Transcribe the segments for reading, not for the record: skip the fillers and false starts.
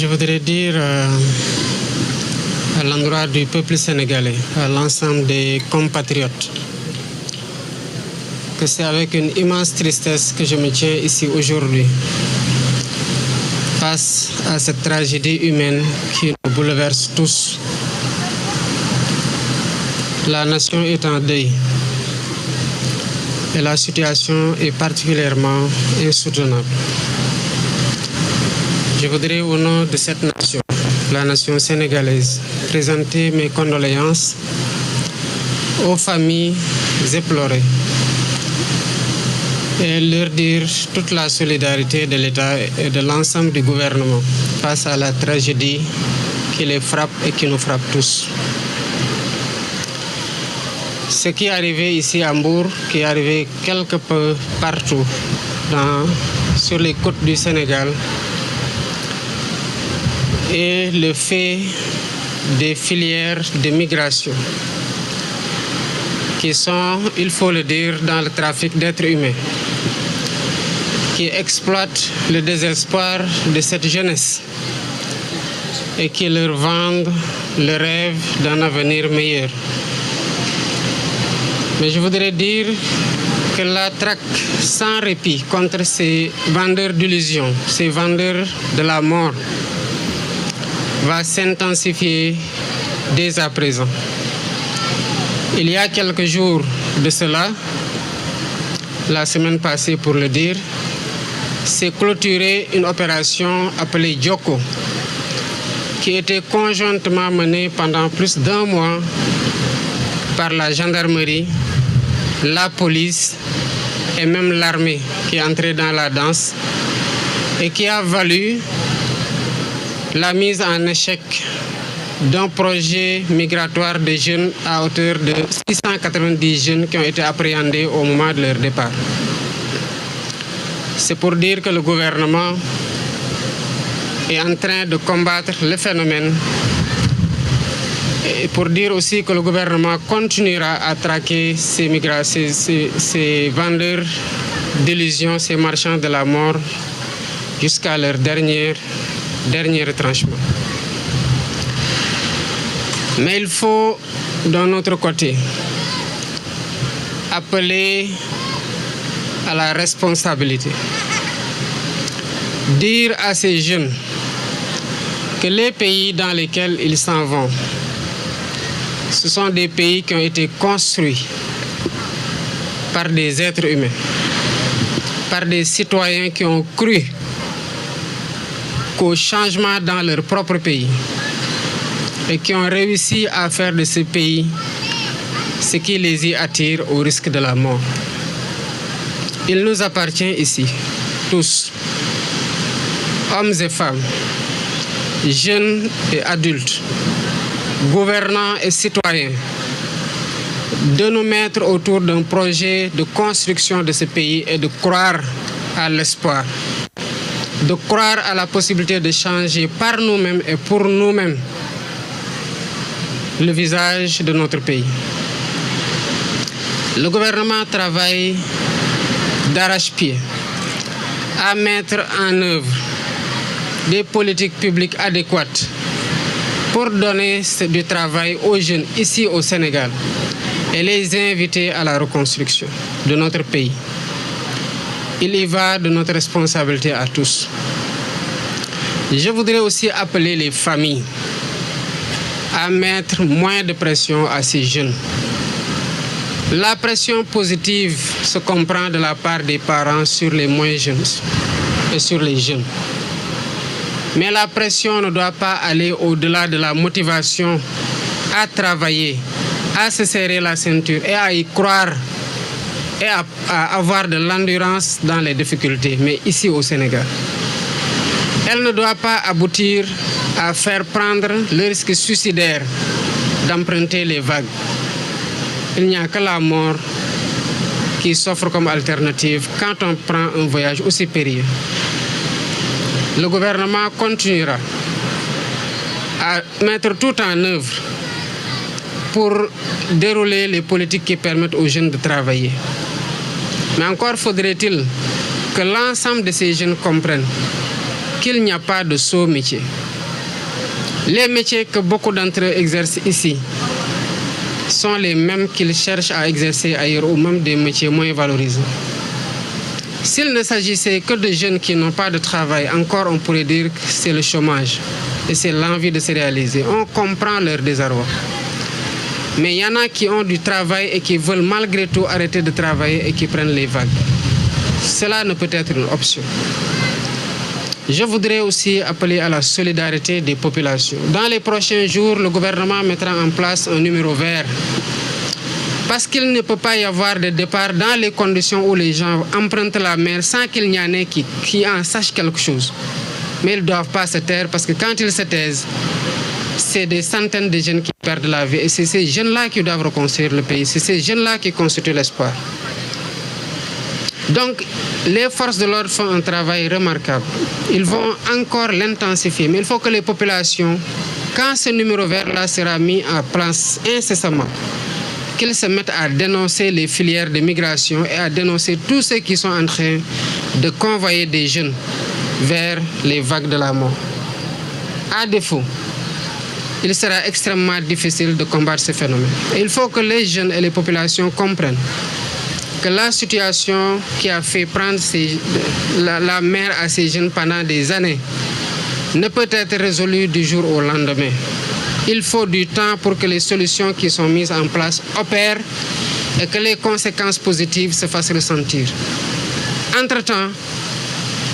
Je voudrais dire à l'endroit du peuple sénégalais, à l'ensemble des compatriotes, que c'est avec une immense tristesse que je me tiens ici aujourd'hui, face à cette tragédie humaine qui nous bouleverse tous. La nation est en deuil et la situation est particulièrement insoutenable. Je voudrais, au nom de cette nation, la nation sénégalaise, présenter mes condoléances aux familles éplorées et leur dire toute la solidarité de l'État et de l'ensemble du gouvernement face à la tragédie qui les frappe et qui nous frappe tous. Ce qui est arrivé ici à Mbour, qui est arrivé quelque peu partout sur les côtes du Sénégal, est le fait des filières de migration qui sont, il faut le dire, dans le trafic d'êtres humains, qui exploitent le désespoir de cette jeunesse et qui leur vendent le rêve d'un avenir meilleur. Mais je voudrais dire que la traque sans répit contre ces vendeurs d'illusions, ces vendeurs de la mort, va s'intensifier dès à présent. Il y a quelques jours de cela, la semaine passée pour le dire, s'est clôturée une opération appelée Djoko, qui était conjointement menée pendant plus d'1 mois par la gendarmerie, la police et même l'armée qui est entrée dans la danse et qui a valu la mise en échec d'un projet migratoire de jeunes à hauteur de 690 jeunes qui ont été appréhendés au moment de leur départ. C'est pour dire que le gouvernement est en train de combattre le phénomène et pour dire aussi que le gouvernement continuera à traquer ces vendeurs d'illusions, ces marchands de la mort jusqu'à leur dernier retranchement. Mais il faut, d'un autre côté, appeler à la responsabilité. Dire à ces jeunes que les pays dans lesquels ils s'en vont, ce sont des pays qui ont été construits par des êtres humains, par des citoyens qui ont cru qu'au changement dans leur propre pays et qui ont réussi à faire de ce pays ce qui les y attire au risque de la mort. Il nous appartient ici, tous, hommes et femmes, jeunes et adultes, gouvernants et citoyens, de nous mettre autour d'un projet de construction de ce pays et de croire à l'espoir, de croire à la possibilité de changer par nous-mêmes et pour nous-mêmes le visage de notre pays. Le gouvernement travaille d'arrache-pied à mettre en œuvre des politiques publiques adéquates pour donner du travail aux jeunes ici au Sénégal et les inviter à la reconstruction de notre pays. Il y va de notre responsabilité à tous. Je voudrais aussi appeler les familles à mettre moins de pression à ces jeunes. La pression positive se comprend de la part des parents sur les moins jeunes et sur les jeunes. Mais la pression ne doit pas aller au-delà de la motivation à travailler, à se serrer la ceinture et à y croire et à avoir de l'endurance dans les difficultés, mais ici au Sénégal. Elle ne doit pas aboutir à faire prendre le risque suicidaire d'emprunter les vagues. Il n'y a que la mort qui s'offre comme alternative quand on prend un voyage aussi périlleux. Le gouvernement continuera à mettre tout en œuvre pour dérouler les politiques qui permettent aux jeunes de travailler. Mais encore faudrait-il que l'ensemble de ces jeunes comprennent qu'il n'y a pas de saut métier. Les métiers que beaucoup d'entre eux exercent ici sont les mêmes qu'ils cherchent à exercer ailleurs ou même des métiers moins valorisés. S'il ne s'agissait que de jeunes qui n'ont pas de travail, encore on pourrait dire que c'est le chômage et c'est l'envie de se réaliser. On comprend leur désarroi. Mais il y en a qui ont du travail et qui veulent malgré tout arrêter de travailler et qui prennent les vagues. Cela ne peut être une option. Je voudrais aussi appeler à la solidarité des populations. Dans les prochains jours, le gouvernement mettra en place un numéro vert. Parce qu'il ne peut pas y avoir de départ dans les conditions où les gens empruntent la mer sans qu'il y en ait qui en sachent quelque chose. Mais ils ne doivent pas se taire parce que quand ils se taisent, c'est des centaines de jeunes qui perdent la vie. Et c'est ces jeunes-là qui doivent reconstruire le pays. C'est ces jeunes-là qui constituent l'espoir. Donc, les forces de l'ordre font un travail remarquable. Ils vont encore l'intensifier. Mais il faut que les populations, quand ce numéro vert-là sera mis en place incessamment, qu'ils se mettent à dénoncer les filières de migration et à dénoncer tous ceux qui sont en train de convoyer des jeunes vers les vagues de la mort. À défaut, il sera extrêmement difficile de combattre ce phénomène. Et il faut que les jeunes et les populations comprennent que la situation qui a fait prendre la mer à ces jeunes pendant des années ne peut être résolue du jour au lendemain. Il faut du temps pour que les solutions qui sont mises en place opèrent et que les conséquences positives se fassent ressentir. Entre-temps,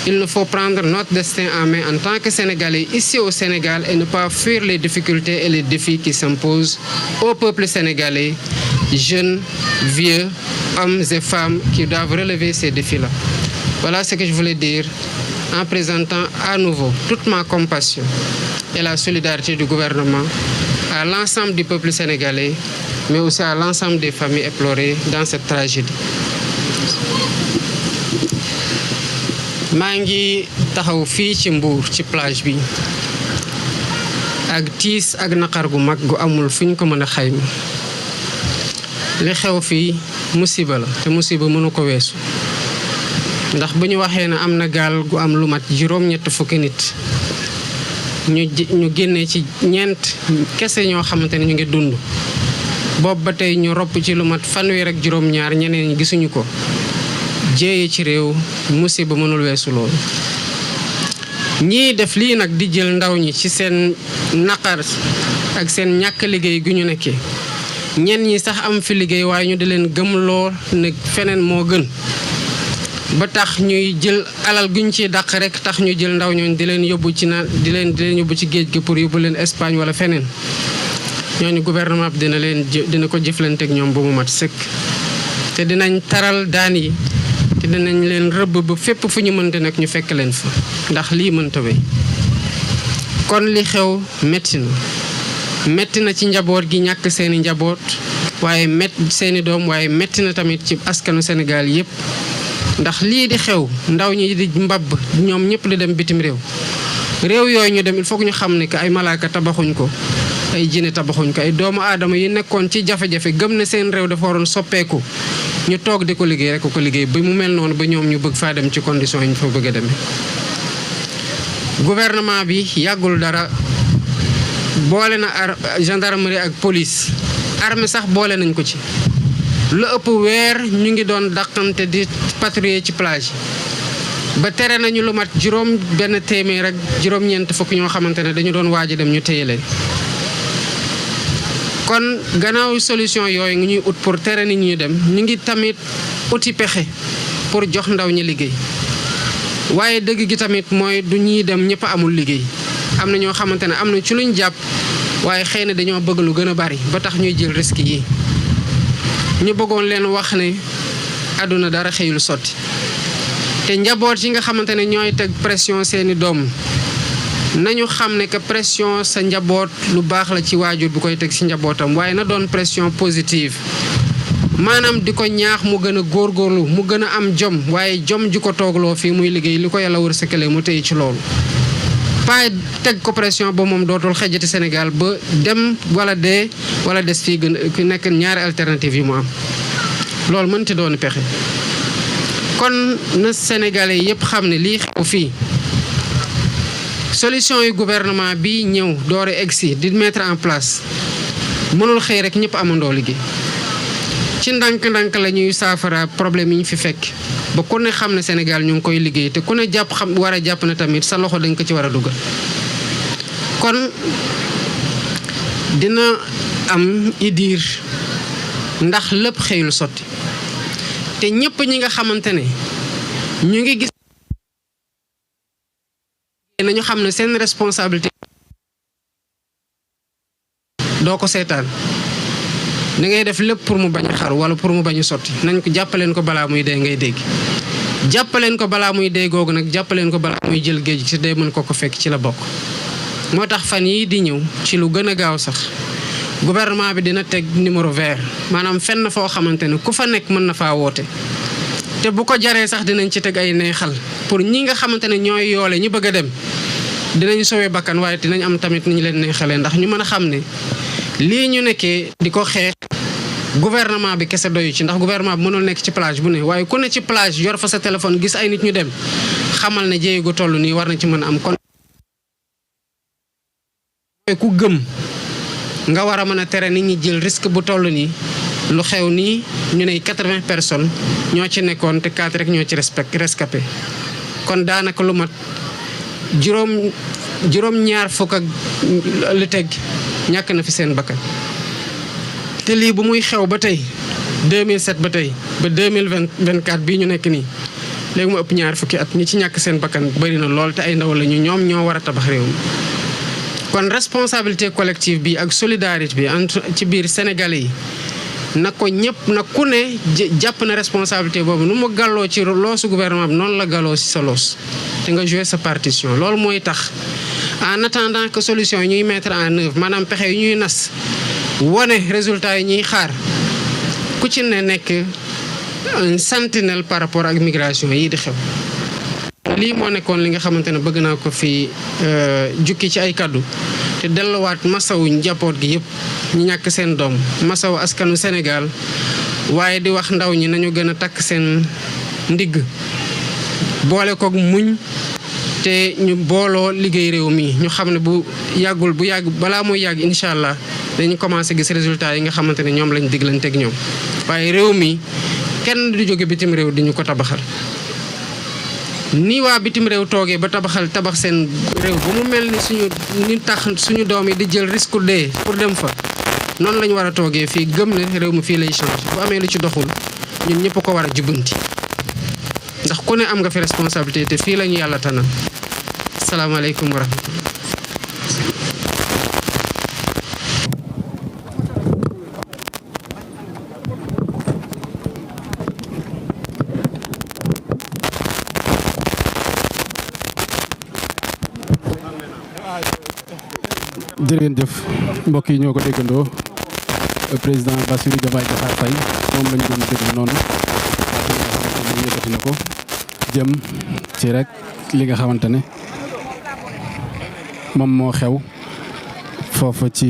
il nous faut prendre notre destin en main en tant que Sénégalais ici au Sénégal et ne pas fuir les difficultés et les défis qui s'imposent au peuple sénégalais, jeunes, vieux, hommes et femmes qui doivent relever ces défis-là. Voilà ce que je voulais dire en présentant à nouveau toute ma compassion et la solidarité du gouvernement à l'ensemble du peuple sénégalais, mais aussi à l'ensemble des familles éplorées dans cette tragédie. maa ngi taxaw fii ci Mbour ci plage bi ak tiis ak naqar gu mag gu amul fu ñu ko mën a xayma li xew fii musiba la te musiba mënu ko weesu ndax bu ñu waxee ne am na gaal gu am lu mat juróom-ñett fukki nit ñu génnee ci ñeent kese ñoo xamante ne ñu ngi dund boobu ba tey ñu ropp ci lu mat fanweer ak juróom-ñaar ñeneen ñi gisuñu ko jéeye ci réew musiba mënul weesu loolu ñii def lii nag di jël ndaw ñi ci seen naqar ak seen ñàkk liggéey gu ñu nekkee ñenn ñi sax am fi liggéey waaye ñu di leen gëmloo ne feneen moo gën ba tax ñuy jël alal guñ ci dàq rek tax ñu jël ndaw ñooñu di leen yóbbu ci di leen yóbbu ci géej gi pour yóbbu leen Espagne wala feneen ñooñu gouvernement bi dina ko jëflanteeg ñoom ba mu mat sëkk te dinañ taral daan yi te dinañ leen rëbb ba fépp fu ñu mënte nag ñu fekk leen fa ndax lii mënta wéy kon li xew metti na ci njaboot gi ñàkk seeni njaboot waaye seeni doom waaye metti na tamit ci askanu Sénégal yépp ndax lii di xew ndaw ñi di mbabb ñoom ñëpp di dem bitim réew yooyu ñu dem il faut que ñu xam ne que ay malaaka tabaxuñ ko ay jinne tabaxuñ ko ay doomu aadama yi nekkoon ci jafe-jafe gëm na seen réew dafa waroon soppeeku ñu toog di ko liggéey rek ko liggéey ba mu mel noonu ba ñoom ñu bëgg faa dem ci condition yi ñu fa bëgg a demee. Gouvernement bi yàggul dara boole na gendarmerie ak police armée sax boole nañ ko ci lu ëpp weer ñu ngi doon dàqante di patrouiller ci plage ba tere nañu lu mat benn téeméer ak juróom-ñeent fukk ñoo xamante ne dañu doon waaj a dem ñu téye leen kon gannaaw solution yooyu ngi ñuy ut pour tere nit ñu dem ñu ngi tamit uti pexe pour jox ndaw ñi liggéey waaye dëgg gi tamit mooy du ñuy dem ñëpp amul liggéey am na ñoo xamante ne am na ci luñ jàpp waaye xëy na dañoo bëgg lu gën a bari ba tax ñuy jël risque yi ñu bëggoon leen wax ne àdduna dara xëyul sotti te njaboot yi nga xamante ne ñooy teg pression seeni doom nañu xam ne que pression sa njaboot lu baax la ci waajur bu koy teg ci njabootam waaye na doon pression positive maanaam di ko ñaax mu gën a góorgóorlu mu gën a am jom waaye jom ji ko toogloo fii muy liggéey li ko yàlla wërsëgale mu téye ci loolu pas teg ko pression ba moom dootul xejjati Sénégal ba dem wala dee wala des fii gën nekk ñaari alternative yi mu am loolu mënti doon pexe kon na Sénégalais yépp xam ne lii xew fii solution yu gouvernement bi ñëw doore egsi di mettre en place mënul xëy rek ñëpp amandoo liggéey ci ndànk-ndànk la ñuy saafara problème yi ñu fi fekk ba ku ne xam ne Sénégal ñu ngi koy liggéey te ku ne jàpp xam war a jàpp ne tamit sa loxo dañ ko ci war a dugal kon dina am idiir ndax lépp xëyul sotti te ñëpp ñi nga xamante ne ñu ngi gis nañu xam ne seen responsabilité doo ko seetaan da ngay def lépp pour mu bañ a xaru wala pour mu bañ a sotti nañ ko jàppaleen ko balaa muy dee ngay dégg jàppaleen ko balaa muy dee googu nag jàppaleen ko balaa muy jël géej ci dee mën ko fekk ci la bokk moo tax fan yii di ñëw ci lu gën a gaaw sax gouvernement bi dina teg numéro vert maanaam fenn foo xamante ne ku fa nekk mën na faa woote te bu ko jaree sax dinañ ci teg ay neexal pour ñi nga xamante ne ñooy yoole ñi bëgg a dem dinañ sowee bakkan waaye dinañ am tamit ni ñu leen neexalee ndax ñu mën a xam ne lii ñu nekkee di ko xeex gouvernement bi kese doyu ci ndax gouvernement bi mënul nekk ci plage bu ne waaye ku ne ci plage yor fa sa téléphone gis ay nit ñu dem xamal ne jéego toll nii war na ci mën a am kon ku gëm nga war a mën a tere nit ñi jël risque bu toll nii lu xew nii ñu ne 80 personnes ñoo ci nekkoon te 4 rek ñoo ci rescapé kon daanaka lu mat juróom-ñaar fukk ak lu teg ñàkk na fi seen bakkan te lii bu muy xew ba tey 2007 ba tey ba 2024 bii ñu nekk nii léegi mu ëpp ñaar fukki at ñi ci ñàkk seen bakkan bari na lool te ay ndaw la ñu ñoom ñoo war a tabax réew mi kon responsabilité collective bi ak solidarité bi entre ci biir sénégalais yi na ko ñëpp na ku ne jàpp na responsabilité boobu nu mu gàlloo ci loosu gouvernement bi noonu la gàlloo ci sa loos te nga jouer sa partition loolu mooy tax en attendant que solution yi ñuy mettre en œuvre maanaam pexe yi ñuy nas wone résultat yi ñuy xaar ku ci ne nekk un sentinelle par rapport ak migration yi di xew lii moo nekkoon li nga xamante ne bëgg naa ko fi jukki ci ay kaddu te delluwaat masawu njaboot gi yëpp ñu ñàkk seen doom masawu askanu Sénégal waaye di wax ndaw ñi nañu gën a takk seen ndigg boole koog muñ te ñu booloo liggéey réew mi ñu xam ne bu yàgg balaa muy yàgg incha allah dañu commencé gis résultat yi nga xamante ne ñoom lañ diglanteeg ñoom waaye réew mi kenn du jóge bitim réew di ñu ko tabaxal. ni waa bitim réew toogee ba tabax seen réew ba mu mel ni suñu doom yi di jël risque dee pour dem fa noonu la ñu war a toogee fii gëm ne réew mi fii lay changer bu amee lu ci doxul ñun ñëpp ko war a jubbanti ndax ku ne am nga fi responsabilité te fii la ñu yàlla tanal asalaamaaleykum wa rahmatulah. jërë ngeen jëf mbokk yi ñoo ko déggandoo président Bassirou Diomaye Diakhar Faye moom lañ doon déglu noonu moom yëkkati na ko jëm ci rek li nga xamante ne moom moo xew foofu ci